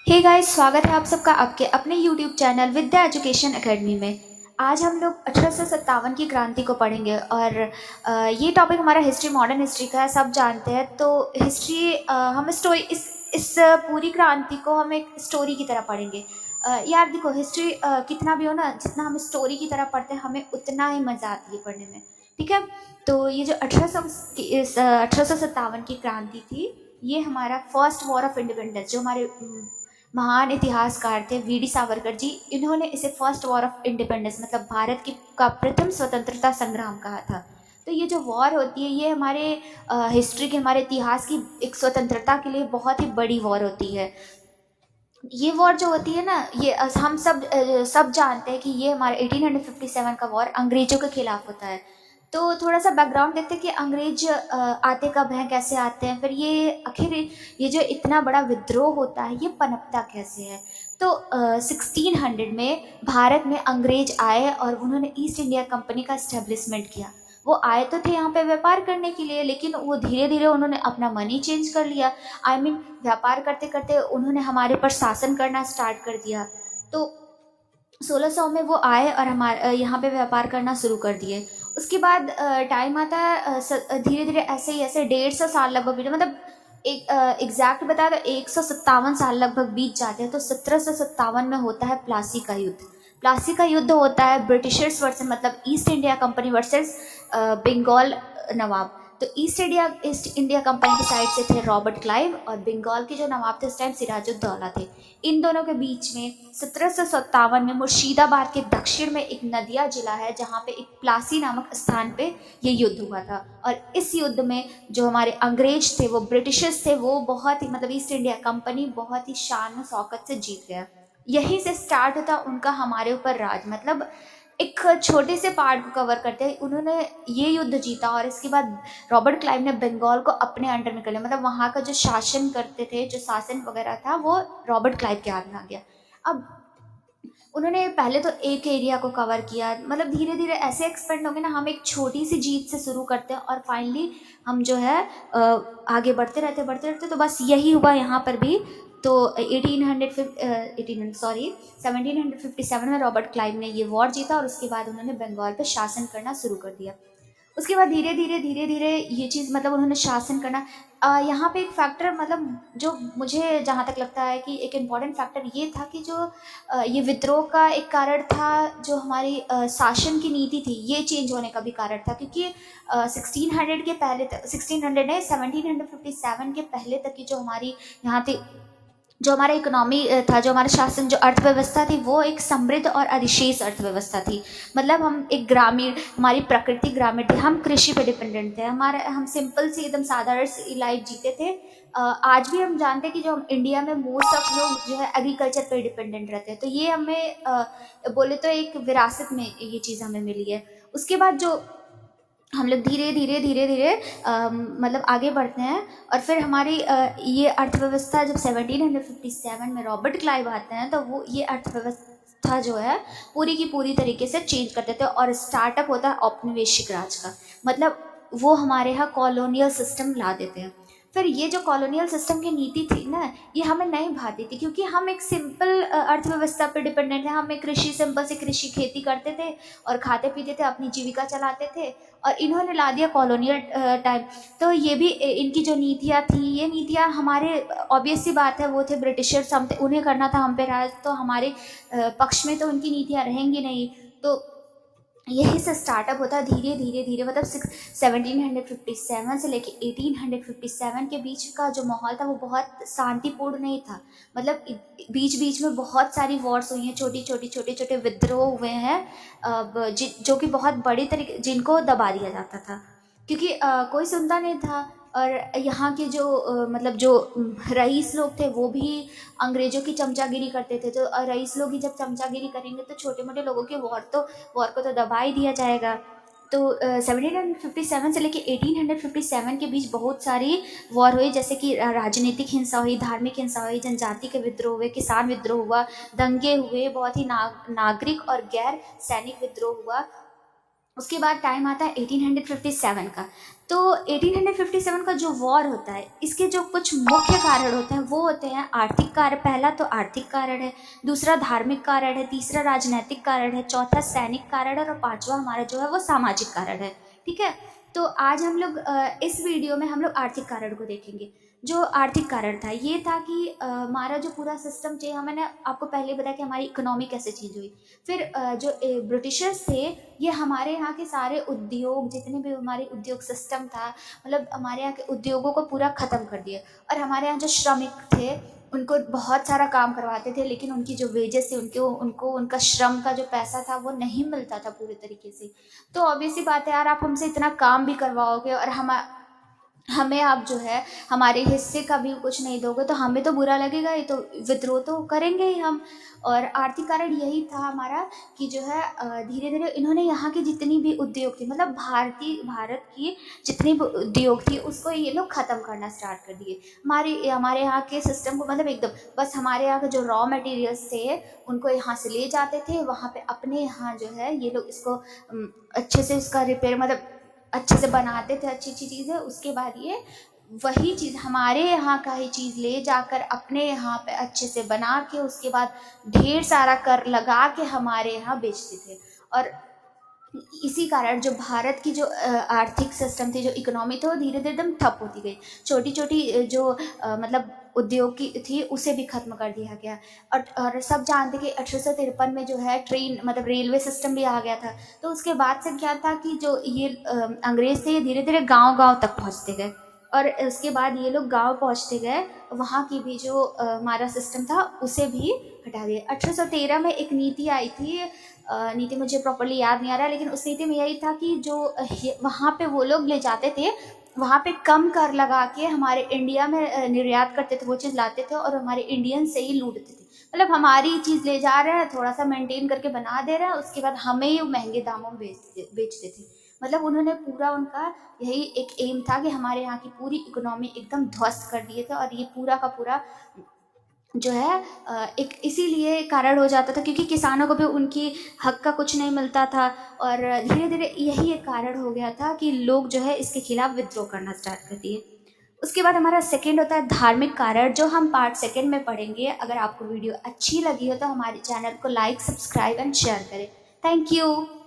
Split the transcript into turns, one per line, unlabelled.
Hey guys, स्वागत है आप सबका आपके अपने यूट्यूब चैनल विद्या एजुकेशन एकेडमी में। आज हम लोग 1857 की क्रांति को पढ़ेंगे और ये टॉपिक हमारा हिस्ट्री, मॉडर्न हिस्ट्री का है, सब जानते हैं। तो हिस्ट्री हम स्टोरी इस पूरी क्रांति को हम एक स्टोरी की तरह पढ़ेंगे। यार देखो, हिस्ट्री कितना भी हो ना, जितना हम स्टोरी की तरह पढ़ते हैं हमें उतना ही मज़ा आती है पढ़ने में। ठीक है, तो ये जो 1857 की क्रांति थी, ये हमारा फर्स्ट वॉर ऑफ इंडिपेंडेंस, जो हमारे महान इतिहासकार थे वीडी सावरकर जी, इन्होंने इसे फर्स्ट वॉर ऑफ इंडिपेंडेंस मतलब भारत की का प्रथम स्वतंत्रता संग्राम कहा था। तो ये जो वॉर होती है ये हमारे हिस्ट्री के, हमारे इतिहास की एक स्वतंत्रता के लिए बहुत ही बड़ी वॉर होती है। ये वॉर जो होती है ना, ये हम सब जानते हैं कि ये हमारे 1857 का वॉर अंग्रेजों के खिलाफ होता है। तो थोड़ा सा बैकग्राउंड देखते हैं कि अंग्रेज आते कब हैं, कैसे आते हैं, फिर ये आखिर ये जो इतना बड़ा विद्रोह होता है ये पनपता कैसे है। तो 1600 में भारत में अंग्रेज आए और उन्होंने ईस्ट इंडिया कंपनी का इस्टेब्लिशमेंट किया। वो आए तो थे यहाँ पे व्यापार करने के लिए, लेकिन वो धीरे धीरे उन्होंने अपना मनी चेंज कर लिया। व्यापार करते करते उन्होंने हमारे पर शासन करना स्टार्ट कर दिया। तो 1600 में वो आए और हमारे यहाँ पे व्यापार करना शुरू कर दिए। उसके बाद टाइम आता है, धीरे धीरे ऐसे ही ऐसे 150 साल लगभग बीते, मतलब एक एग्जैक्ट बताया तो 157 साल लगभग बीत जाते हैं। तो 1757 में होता है प्लासी का युद्ध। प्लासी का युद्ध होता है ब्रिटिशर्स वर्सेस, मतलब East India Company versus Bengal nawab. तो ईस्ट इंडिया कंपनी की साइड से थे रॉबर्ट क्लाइव, और बंगाल के जो नवाब थे उस टाइम सिराजुद्दौला थे। इन दोनों के बीच में 1757 में मुर्शिदाबाद के दक्षिण में एक नदिया जिला है जहाँ पे एक प्लासी नामक स्थान पे ये युद्ध हुआ था। और इस युद्ध में जो हमारे अंग्रेज थे, वो ब्रिटिशर्स थे, वो बहुत ही, मतलब ईस्ट इंडिया कंपनी बहुत ही शान शौकत से जीत गया। यहीं से स्टार्ट होता उनका हमारे ऊपर राज। मतलब एक छोटे से पार्ट को कवर करते हैं, उन्होंने ये युद्ध जीता और इसके बाद रॉबर्ट क्लाइव ने बंगाल को अपने अंडर में कर लिया। मतलब वहाँ का जो शासन करते थे, जो शासन वगैरह था, वो रॉबर्ट क्लाइव के हाथ में आ गया। अब उन्होंने पहले तो एक एरिया को कवर किया, मतलब धीरे धीरे ऐसे एक्सपेंड हो गए ना, हम एक छोटी सी जीत से शुरू करते हैं और फाइनली हम जो है आगे बढ़ते रहते। तो बस यही हुआ यहाँ पर भी। तो 1757 में रॉबर्ट क्लाइव ने ये वॉर जीता और उसके बाद उन्होंने बंगाल पर शासन करना शुरू कर दिया। उसके बाद धीरे धीरे ये चीज़, मतलब उन्होंने शासन करना। यहाँ पे एक फैक्टर, मतलब जो मुझे जहाँ तक लगता है कि एक इम्पॉर्टेंट फैक्टर ये था कि जो ये विद्रोह का एक कारण था, जो हमारी शासन की नीति थी ये चेंज होने का भी कारण था। क्योंकि 1600 के पहले तक, 1600 नहीं, 1757 के पहले तक की जो हमारी यहाँ थी, जो हमारा इकोनॉमी था, जो हमारा शासन, जो अर्थव्यवस्था थी, वो एक समृद्ध और अधिशेष अर्थव्यवस्था थी। मतलब हम एक ग्रामीण, हमारी प्रकृति ग्रामीण थी, हम कृषि पे डिपेंडेंट थे, हम सिंपल सी एकदम साधारण सी लाइफ जीते थे। आज भी हम जानते हैं कि जो हम इंडिया में मोस्ट ऑफ लोग जो है एग्रीकल्चर पे डिपेंडेंट रहते हैं। तो ये हमें बोले तो एक विरासत में ये चीज़ हमें मिली है। उसके बाद जो हम लोग धीरे धीरे मतलब आगे बढ़ते हैं और फिर हमारी ये अर्थव्यवस्था जब 1757 में रॉबर्ट क्लाइव आते हैं, तो वो ये अर्थव्यवस्था जो है पूरी की पूरी तरीके से चेंज कर देते हैं और स्टार्टअप होता है औपनिवेशिक राज का। मतलब वो हमारे यहाँ कॉलोनियल सिस्टम ला देते हैं। फिर ये जो कॉलोनियल सिस्टम की नीति थी ना, ये हमें नहीं भाती थी, क्योंकि हम एक सिंपल अर्थव्यवस्था पर डिपेंडेंट है। हम एक सिंपल से कृषि खेती करते थे और खाते पीते थे, अपनी जीविका चलाते थे। और इन्होंने ला दिया कॉलोनियल टाइम। तो ये भी इनकी जो नीतियाँ थी, ये नीतियाँ हमारे, ऑब्वियस सी बात है, वो थे ब्रिटिशर्स, हम उन्हें करना था हम पे राज, तो हमारे पक्ष में तो उनकी नीतियाँ रहेंगी नहीं। तो यही से स्टार्टअप होता है धीरे धीरे, मतलब 1757 से लेके 1857 के बीच का जो माहौल था वो बहुत शांतिपूर्ण नहीं था। मतलब बीच बीच में बहुत सारी वॉर्स हुई हैं, छोटे छोटे विद्रोह हुए हैं, जो कि बहुत बड़ी तरीके, जिनको दबा दिया जाता था क्योंकि कोई सुनता नहीं था। और यहाँ के जो मतलब जो रईस लोग थे वो भी अंग्रेजों की चमचागिरी करते थे। तो रईस लोग ही जब चमचागिरी करेंगे तो छोटे मोटे लोगों के वॉर को तो दबा ही दिया जाएगा। तो 1757 से लेके 1857 के बीच बहुत सारी वॉर हुई, जैसे कि राजनीतिक हिंसा हुई, धार्मिक हिंसा हुई, जनजाति के विद्रोह हुए, किसान विद्रोह हुआ, दंगे हुए, बहुत ही नागरिक और गैर सैनिक विद्रोह हुआ। उसके बाद टाइम आता है 1857 का। तो 1857 का जो वॉर होता है, इसके जो कुछ मुख्य कारण होते हैं वो होते हैं आर्थिक कारण। पहला तो आर्थिक कारण है, दूसरा धार्मिक कारण है, तीसरा राजनीतिक कारण है, चौथा सैनिक कारण है, और पांचवा हमारा जो है वो सामाजिक कारण है। ठीक है। तो आज हम लोग इस वीडियो में हम लोग आर्थिक कारण को देखेंगे। जो आर्थिक कारण था ये था कि हमारा जो पूरा सिस्टम चाहिए, मैंने आपको पहले बताया कि हमारी इकोनॉमी कैसे चेंज हुई। फिर जो ब्रिटिशर्स थे, ये हमारे यहाँ के सारे उद्योग, जितने भी हमारे उद्योग सिस्टम था, मतलब हमारे यहाँ के उद्योगों को पूरा ख़त्म कर दिया। और हमारे यहाँ जो श्रमिक थे उनको बहुत सारा काम करवाते थे, लेकिन उनकी जो वेजेस थे, उनको उनका श्रम का जो पैसा था वो नहीं मिलता था पूरे तरीके से। तो ऑब्वियस सी बात है यार, आप हमसे इतना काम भी करवाओगे और हमें आप जो है हमारे हिस्से का भी कुछ नहीं दोगे तो हमें तो बुरा लगेगा ही, तो विद्रोह तो करेंगे ही हम। और आर्थिक कारण यही था हमारा कि जो है धीरे धीरे इन्होंने यहाँ की जितनी भी उद्योग थी, मतलब भारत की जितनी भी उद्योग थी उसको ये लोग ख़त्म करना स्टार्ट कर दिए। हमारे यहाँ के सिस्टम को मतलब एकदम, बस हमारे यहाँ के जो रॉ मटेरियल्स थे उनको यहाँ से ले जाते थे, वहाँ पे अपने यहाँ जो है ये लोग इसको अच्छे से उसका रिपेयर, मतलब अच्छे से बनाते थे अच्छी अच्छी चीज़ें। उसके बाद ये वही चीज़ हमारे यहाँ का ही चीज़ ले जाकर अपने यहाँ पे अच्छे से बना के उसके बाद ढेर सारा कर लगा के हमारे यहाँ बेचते थे। और इसी कारण जो भारत की जो आर्थिक सिस्टम थी, जो इकोनॉमी थी, वो धीरे धीरे एकदम ठप होती गई। छोटी छोटी जो मतलब उद्योग की थी उसे भी खत्म कर दिया गया। और सब जानते कि 1853 में जो है ट्रेन, मतलब रेलवे सिस्टम भी आ गया था। तो उसके बाद से क्या था कि जो ये अंग्रेज थे, ये धीरे धीरे गांव गांव तक पहुंचते गए। और उसके बाद ये लोग गांव पहुंचते गए, वहाँ की भी जो हमारा सिस्टम था उसे भी हटा दिया। 1813 में एक नीति आई थी, नीति मुझे प्रॉपर्ली याद नहीं आ रहा, लेकिन उस नीति में यही था कि जो वहाँ पे वो लोग ले जाते थे, वहाँ पे कम कर लगा के हमारे इंडिया में निर्यात करते थे, वो चीज़ लाते थे और हमारे इंडियन से ही लूटते थे। मतलब हमारी चीज़ ले जा रहे हैं, थोड़ा सा मेंटेन करके बना दे रहे हैं, उसके बाद हमें ही महंगे दामों में बेचते थे। मतलब उन्होंने पूरा, उनका यही एक एम था कि हमारे यहाँ की पूरी इकोनॉमी एकदम ध्वस्त कर दिए थे। और ये पूरा का पूरा जो है एक इसीलिए कारण हो जाता था क्योंकि किसानों को भी उनकी हक का कुछ नहीं मिलता था। और धीरे धीरे यही एक कारण हो गया था कि लोग जो है इसके खिलाफ विद्रोह करना स्टार्ट कर दिए। उसके बाद हमारा सेकंड होता है धार्मिक कारण, जो हम पार्ट सेकंड में पढ़ेंगे। अगर आपको वीडियो अच्छी लगी हो तो हमारे चैनल को लाइक, सब्सक्राइब एंड शेयर करें। Thank you.